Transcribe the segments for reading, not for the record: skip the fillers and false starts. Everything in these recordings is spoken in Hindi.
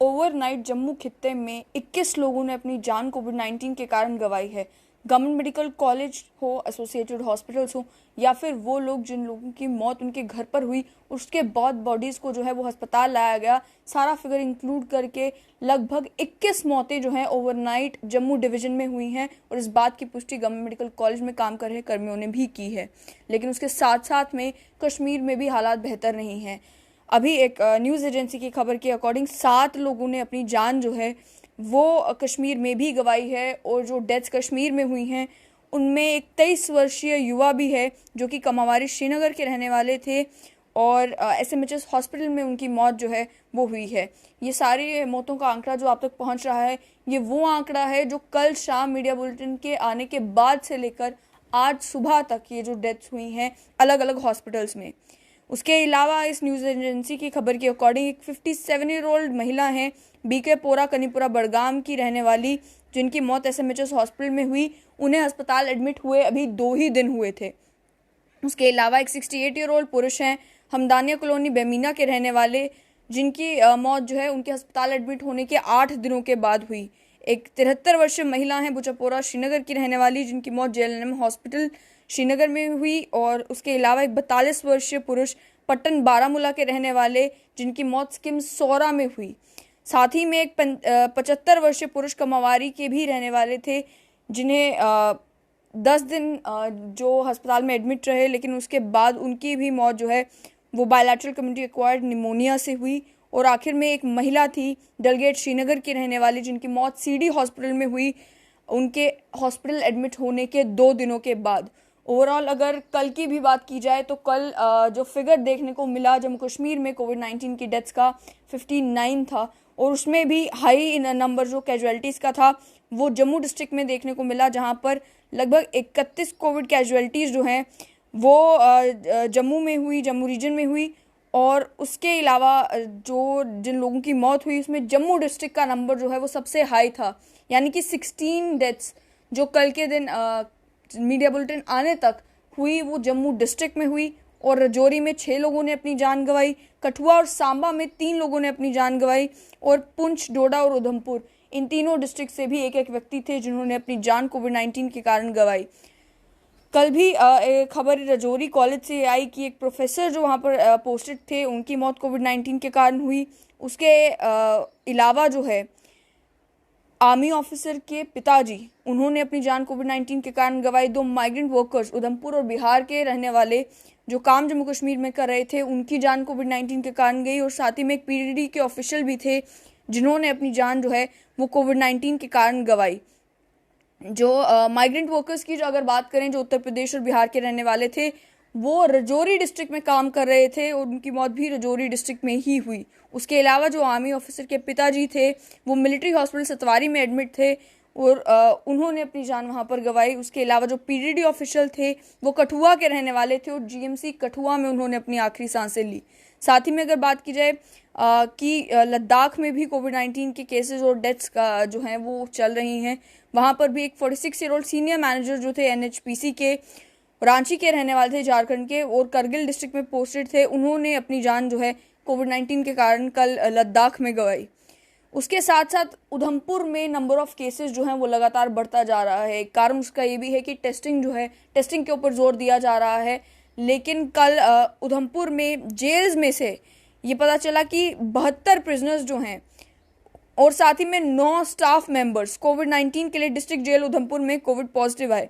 ओवरनाइट जम्मू खित्ते में 21 लोगों ने अपनी जान कोविड-19 के कारण गंवाई है। गवर्नमेंट मेडिकल कॉलेज हो, एसोसिएटेड हॉस्पिटल्स हो या फिर वो लोग जिन लोगों की मौत उनके घर पर हुई, उसके बाद बॉडीज़ को जो है वो अस्पताल लाया गया, सारा फिगर इंक्लूड करके लगभग 21 मौतें जो हैं ओवरनाइट जम्मू डिवीज़न में हुई हैं। और इस बात की पुष्टि गवर्नमेंट मेडिकल कॉलेज में काम कर रहे कर्मियों ने भी की है। लेकिन उसके साथ साथ में कश्मीर में भी हालात बेहतर नहीं हैं। अभी एक न्यूज़ एजेंसी की खबर के अकॉर्डिंग 7 लोगों ने अपनी जान जो है वो कश्मीर में भी गंवाई है। और जो डेथ्स कश्मीर में हुई हैं उनमें एक 23 वर्षीय युवा भी है जो कि कमावारी श्रीनगर के रहने वाले थे और एसएमएचएस हॉस्पिटल में उनकी मौत जो है वो हुई है। ये सारी मौतों का आंकड़ा जो आप तक पहुंच रहा है, ये वो आंकड़ा है जो कल शाम मीडिया बुलेटिन के आने के बाद से लेकर आज सुबह तक ये जो डेथ्स हुई हैं अलग अलग हॉस्पिटल्स में। उसके अलावा इस न्यूज़ एजेंसी की खबर के अकॉर्डिंग एक 57 ईयर ओल्ड महिला हैं, बीके पोरा कनीपुरा बड़गाम की रहने वाली, जिनकी मौत एसएमएचएस हॉस्पिटल में हुई। उन्हें अस्पताल एडमिट हुए अभी 2 ही दिन हुए थे। उसके अलावा एक 68 ईयर ओल्ड पुरुष हैं, हमदानिया कॉलोनी बेमीना के रहने वाले, जिनकी मौत जो है उनके अस्पताल एडमिट होने के 8 दिनों के बाद हुई। एक 73 वर्षीय महिला हैं बुचापोरा श्रीनगर की रहने वाली, जिनकी मौत जेएलएनएम हॉस्पिटल श्रीनगर में हुई। और उसके अलावा एक 42 वर्षीय पुरुष पट्टन बारामूला के रहने वाले, जिनकी मौत स्किम सौरा में हुई। साथ ही में एक 75 वर्षीय पुरुष कमावारी के भी रहने वाले थे, जिन्हें 10 दिन जो अस्पताल में एडमिट रहे, लेकिन उसके बाद उनकी भी मौत जो है वो बायलैटरल कम्युनिटी एक्वायर्ड निमोनिया से हुई। और आखिर में एक महिला थी डलगेट श्रीनगर की रहने वाली, जिनकी मौत सीडी हॉस्पिटल में हुई उनके हॉस्पिटल एडमिट होने के 2 दिनों के बाद। ओवरऑल अगर कल की भी बात की जाए तो कल जो फिगर देखने को मिला जम्मू कश्मीर में कोविड-19 की डेथ्स का 59 था। और उसमें भी हाई नंबर जो कैजुअलिटीज़ का था वो जम्मू डिस्ट्रिक्ट में देखने को मिला, जहां पर लगभग 31 कोविड कैजुअलिटीज़ जो हैं वो जम्मू में हुई, जम्मू रीजन में हुई। और उसके अलावा जो जिन लोगों की मौत हुई उसमें जम्मू डिस्ट्रिक्ट का नंबर जो है वो सबसे हाई था, यानी कि 16 डेथ्स जो कल के दिन मीडिया बुलेटिन आने तक हुई वो जम्मू डिस्ट्रिक्ट में हुई। और राजौरी में 6 लोगों ने अपनी जान गंवाई, कठुआ और सांबा में 3 लोगों ने अपनी जान गंवाई, और पुंछ, डोडा और उधमपुर इन तीनों डिस्ट्रिक्ट से भी एक एक व्यक्ति थे जिन्होंने अपनी जान कोविड-19 के कारण गंवाई। कल भी एक खबर राजौरी कॉलेज से आई कि एक प्रोफेसर जो वहाँ पर पोस्टेड थे उनकी मौत कोविड-19 के कारण हुई। उसके अलावा जो है आर्मी ऑफिसर के पिताजी, उन्होंने अपनी जान कोविड-19 के कारण गंवाई। 2 माइग्रेंट वर्कर्स उधमपुर और बिहार के रहने वाले जो काम जम्मू कश्मीर में कर रहे थे, उनकी जान कोविड-19 के कारण गई। और साथ ही में एक पीडीडी के ऑफिशियल भी थे जिन्होंने अपनी जान जो है वो कोविड-19 के कारण गंवाई। जो माइग्रेंट वर्कर्स की जो अगर बात करें, जो उत्तर प्रदेश और बिहार के रहने वाले थे, वो राजौरी डिस्ट्रिक्ट में काम कर रहे थे और उनकी मौत भी राजौरी डिस्ट्रिक्ट में ही हुई। उसके अलावा जो आर्मी ऑफिसर के पिताजी थे वो मिलिट्री हॉस्पिटल सतवारी में एडमिट थे और उन्होंने अपनी जान वहाँ पर गंवाई। उसके अलावा जो पीडीडी ऑफिशियल थे वो कठुआ के रहने वाले थे और जीएमसी कठुआ में उन्होंने अपनी आखिरी सांसें ली। साथ ही में अगर बात की जाए कि लद्दाख में भी कोविड-19 के केसेस और डेथ्स का जो हैं वो चल रही हैं, वहाँ पर भी एक 46 ईयर ओल्ड सीनियर मैनेजर जो थे एनएचपीसी के, रांची के रहने वाले थे, झारखंड के, और करगिल डिस्ट्रिक्ट में पोस्टेड थे, उन्होंने अपनी जान जो है कोविड-19 के कारण कल लद्दाख में गंवाई। उसके साथ साथ उधमपुर में नंबर ऑफ केसेस जो हैं वो लगातार बढ़ता जा रहा है। कारण उसका ये भी है कि टेस्टिंग जो है, टेस्टिंग के ऊपर जोर दिया जा रहा है। लेकिन कल उधमपुर में जेल्स में से ये पता चला कि 72 प्रिजनर्स जो हैं और साथ ही में 9 स्टाफ मेंबर्स कोविड-19 के लिए डिस्ट्रिक्ट जेल उधमपुर में कोविड पॉजिटिव आए।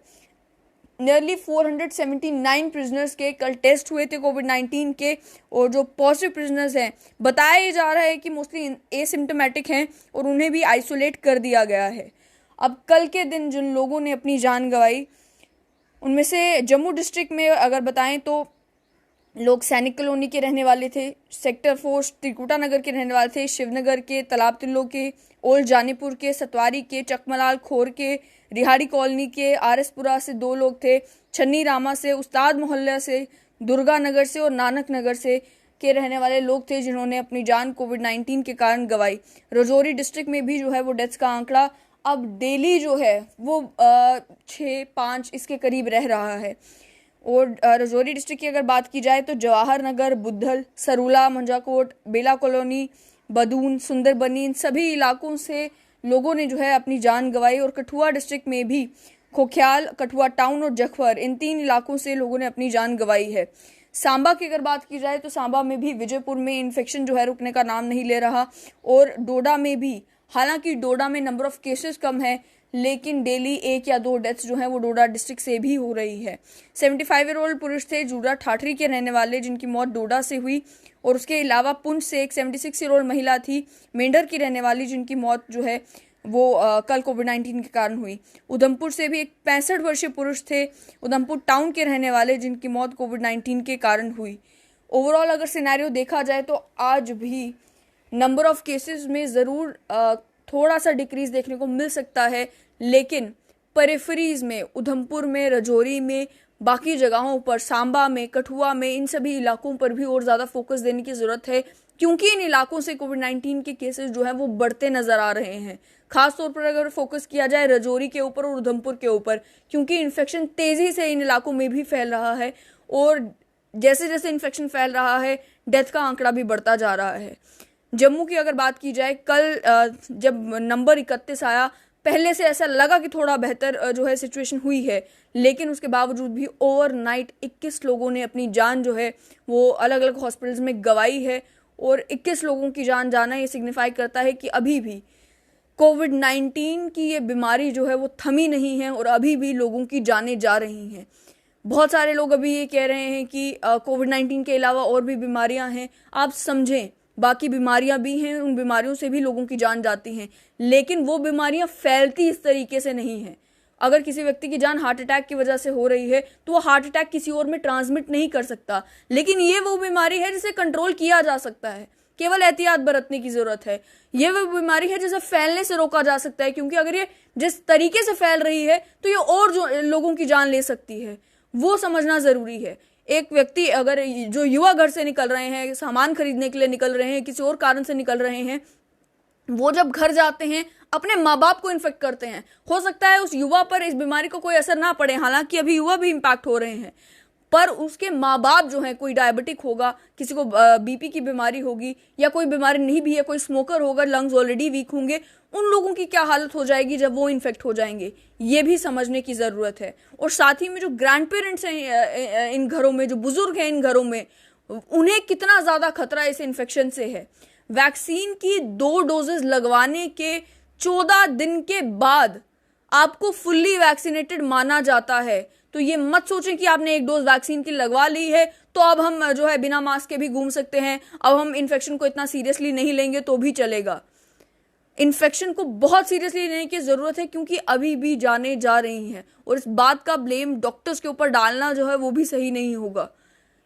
नियरली 479 प्रिजनर्स के कल टेस्ट हुए थे कोविड-19 के, और जो पॉजिटिव प्रिजनर्स हैं बताया जा रहा है कि मोस्टली एसिम्टोमेटिक हैं और उन्हें भी आइसोलेट कर दिया गया है। अब कल के दिन जिन लोगों ने अपनी जान गंवाई उनमें से जम्मू डिस्ट्रिक्ट में अगर बताएं तो लोग सैनिक कॉलोनी के रहने वाले थे, सेक्टर 4 त्रिकुटा नगर के रहने वाले थे, शिवनगर के, तालाब तिल्लो के, ओल्ड जानीपुर के, सतवारी के, चकमलाल खोर के, रिहाड़ी कॉलोनी के, आरएसपुरा से 2 लोग थे, छन्नी रामा से, उस्ताद मोहल्ला से, दुर्गा नगर से और नानक नगर से के रहने वाले लोग थे जिन्होंने अपनी जान कोविड-19 के कारण गंवाई। राजौरी डिस्ट्रिक्ट में भी जो है वो डेथ्स का आंकड़ा अब डेली जो है वो 6-5 इसके करीब रह रहा है। और राजौरी डिस्ट्रिक्ट की अगर बात की जाए तो जवाहर नगर, बुद्धल, सरूला, मंजाकोट, बेला कॉलोनी, बदून, सुंदरबनी, इन सभी इलाकों से लोगों ने जो है अपनी जान गंवाई। और कठुआ डिस्ट्रिक्ट में भी खोख्याल, कठुआ टाउन और जखवर, इन 3 इलाकों से लोगों ने अपनी जान गंवाई है। सांबा की अगर बात की जाए तो सांबा में भी, विजयपुर में इन्फेक्शन जो है रुकने का नाम नहीं ले रहा। और डोडा में भी, हालांकि डोडा में नंबर ऑफ केसेस कम है, लेकिन डेली 1 या 2 डेथ्स जो हैं वो डोडा डिस्ट्रिक्ट से भी हो रही है। 75-year-old पुरुष थे जूड़ा ठाठरी के रहने वाले, जिनकी मौत डोडा से हुई। और उसके अलावा पुंछ से एक 76-year-old महिला थी, मेंढर की रहने वाली, जिनकी मौत जो है वो कल कोविड-19 के कारण हुई। उधमपुर से भी एक 65 वर्षीय पुरुष थे, उधमपुर टाउन के रहने वाले, जिनकी मौत कोविड-19 के कारण हुई। ओवरऑल अगर सिनेरियो देखा जाए तो आज भी नंबर ऑफ केसेस में ज़रूर थोड़ा सा डिक्रीज देखने को मिल सकता है, लेकिन पेरिफेरीज में, उधमपुर में, राजौरी में, बाकी जगहों पर, सांबा में, कठुआ में, इन सभी इलाकों पर भी और ज़्यादा फोकस देने की ज़रूरत है, क्योंकि इन इलाकों से कोविड-19 के केसेस जो हैं वो बढ़ते नज़र आ रहे हैं। खास तौर पर अगर फोकस किया जाए राजौरी के ऊपर और उधमपुर के ऊपर, क्योंकि इन्फेक्शन तेज़ी से इन इलाकों में भी फैल रहा है और जैसे जैसे इन्फेक्शन फैल रहा है डेथ का आंकड़ा भी बढ़ता जा रहा है। जम्मू की अगर बात की जाए, कल जब नंबर 31 आया, पहले से ऐसा लगा कि थोड़ा बेहतर जो है सिचुएशन हुई है, लेकिन उसके बावजूद भी ओवरनाइट 21 लोगों ने अपनी जान जो है वो अलग अलग हॉस्पिटल्स में गंवाई है। और 21 लोगों की जान जाना ये सिग्निफाई करता है कि अभी भी कोविड-19 की ये बीमारी जो है वो थमी नहीं है और अभी भी लोगों की जानें जा रही हैं। बहुत सारे लोग अभी ये कह रहे हैं कि कोविड-19 के अलावा और भी बीमारियां हैं। आप समझें, बाकी बीमारियां भी हैं, उन बीमारियों से भी लोगों की जान जाती हैं, लेकिन वो बीमारियां फैलती इस तरीके से नहीं हैं। अगर किसी व्यक्ति की जान हार्ट अटैक की वजह से हो रही है तो वो हार्ट अटैक किसी और में ट्रांसमिट नहीं कर सकता, लेकिन ये वो बीमारी है जिसे कंट्रोल किया जा सकता है, केवल एहतियात बरतने की जरूरत है। ये वो बीमारी है जिसे फैलने से रोका जा सकता है, क्योंकि अगर ये जिस तरीके से फैल रही है तो ये और जो लोगों की जान ले सकती है, वो समझना जरूरी है। एक व्यक्ति अगर, जो युवा घर से निकल रहे हैं, सामान खरीदने के लिए निकल रहे हैं, किसी और कारण से निकल रहे हैं, वो जब घर जाते हैं अपने माँ बाप को इन्फेक्ट करते हैं। हो सकता है उस युवा पर इस बीमारी को कोई असर ना पड़े, हालांकि अभी युवा भी इम्पैक्ट हो रहे हैं, पर उसके माँ बाप जो है, कोई डायबिटिक होगा, किसी को बीपी की बीमारी होगी, या कोई बीमारी नहीं भी है, कोई स्मोकर होगा, लंग्स ऑलरेडी वीक होंगे, उन लोगों की क्या हालत हो जाएगी जब वो इन्फेक्ट हो जाएंगे, ये भी समझने की ज़रूरत है। और साथ ही में जो ग्रैंड पेरेंट्स हैं इन घरों में, जो बुजुर्ग हैं इन घरों में, उन्हें कितना ज़्यादा खतरा इस इन्फेक्शन से है। वैक्सीन की 2 डोजेस लगवाने के 14 दिन के बाद आपको फुल्ली वैक्सीनेटेड माना जाता है। तो ये मत सोचें कि आपने 1 डोज वैक्सीन की लगवा ली है तो अब हम जो है बिना मास्क के भी घूम सकते हैं, अब हम इन्फेक्शन को इतना सीरियसली नहीं लेंगे तो भी चलेगा। इन्फेक्शन को बहुत सीरियसली लेने की जरूरत है, क्योंकि अभी भी जाने जा रही हैं, और इस बात का ब्लेम डॉक्टर्स के ऊपर डालना जो है वो भी सही नहीं होगा।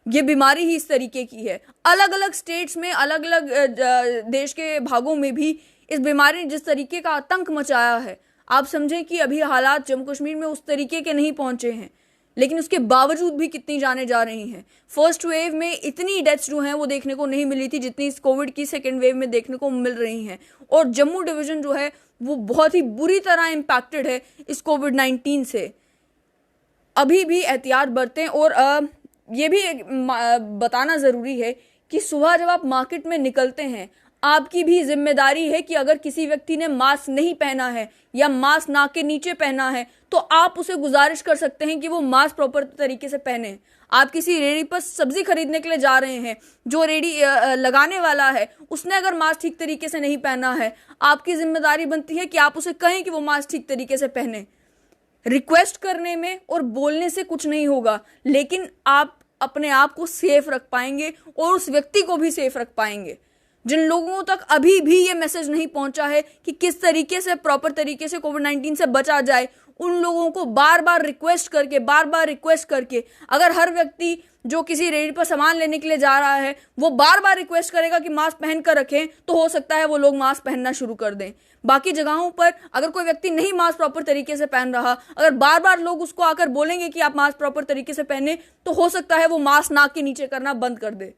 ये बीमारी ही इस तरीके की है। अलग अलग स्टेट्स में, अलग अलग देश के भागों में भी इस बीमारी ने जिस तरीके का आतंक मचाया है, आप समझें कि अभी हालात जम्मू कश्मीर में उस तरीके के नहीं पहुंचे हैं, लेकिन उसके बावजूद भी कितनी जाने जा रही हैं। फर्स्ट वेव में इतनी डेथ्स जो हैं वो देखने को नहीं मिली थी जितनी इस कोविड की सेकेंड वेव में देखने को मिल रही हैं। और जम्मू डिवीजन जो है वो बहुत ही बुरी तरह इम्पैक्टेड है इस कोविड-19 से। अभी भी एहतियात बरतें। और ये भी बताना ज़रूरी है कि सुबह जब आप मार्केट में निकलते हैं, आपकी भी जिम्मेदारी है कि अगर किसी व्यक्ति ने मास्क नहीं पहना है या मास्क नाक के नीचे पहना है तो आप उसे गुजारिश कर सकते हैं कि वो मास्क प्रॉपर तरीके से पहने। आप किसी रेडी पर सब्जी खरीदने के लिए जा रहे हैं, जो रेडी लगाने वाला है उसने अगर मास्क ठीक तरीके से नहीं पहना है, आपकी जिम्मेदारी बनती है कि आप उसे कहें कि वो मास्क ठीक तरीके से पहने। रिक्वेस्ट करने में और बोलने से कुछ नहीं होगा, लेकिन आप अपने आप को सेफ रख पाएंगे और उस व्यक्ति को भी सेफ रख पाएंगे। जिन लोगों तक अभी भी ये मैसेज नहीं पहुंचा है कि किस तरीके से प्रॉपर तरीके से कोविड-19 से बचा जाए, उन लोगों को बार बार रिक्वेस्ट करके अगर हर व्यक्ति जो किसी रेडी पर सामान लेने के लिए जा रहा है वो बार बार रिक्वेस्ट करेगा कि मास्क पहन कर रखें, तो हो सकता है वो लोग मास्क पहनना शुरू कर दें। बाकी जगहों पर अगर कोई व्यक्ति नहीं मास्क प्रॉपर तरीके से पहन रहा, अगर बार बार लोग उसको आकर बोलेंगे कि आप मास्क प्रॉपर तरीके से पहने, तो हो सकता है वो मास्क नाक के नीचे करना बंद कर दे।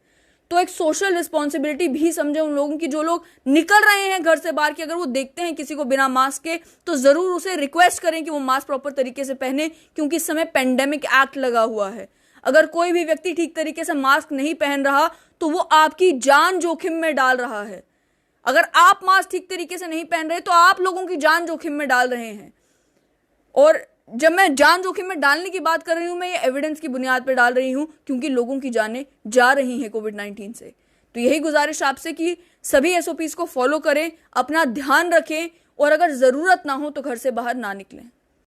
तो एक सोशल रिस्पॉन्सिबिलिटी भी समझे उन लोगों की जो लोग निकल रहे हैं घर से बाहर, कि अगर वो देखते हैं किसी को बिना मास्क के तो जरूर उसे रिक्वेस्ट करें कि वो मास्क प्रॉपर तरीके से पहने, क्योंकि इस समय पेंडेमिक एक्ट लगा हुआ है। अगर कोई भी व्यक्ति ठीक तरीके से मास्क नहीं पहन रहा तो वो आपकी जान जोखिम में डाल रहा है। अगर आप मास्क ठीक तरीके से नहीं पहन रहे तो आप लोगों की जान जोखिम में डाल रहे हैं। और जब मैं जान जोखिम में डालने की बात कर रही हूं, मैं ये एविडेंस की बुनियाद पर डाल रही हूं, क्योंकि लोगों की जानें जा रही हैं कोविड-19 से। तो यही गुजारिश आपसे कि सभी एसओपीज को फॉलो करें, अपना ध्यान रखें और अगर जरूरत ना हो तो घर से बाहर ना निकलें।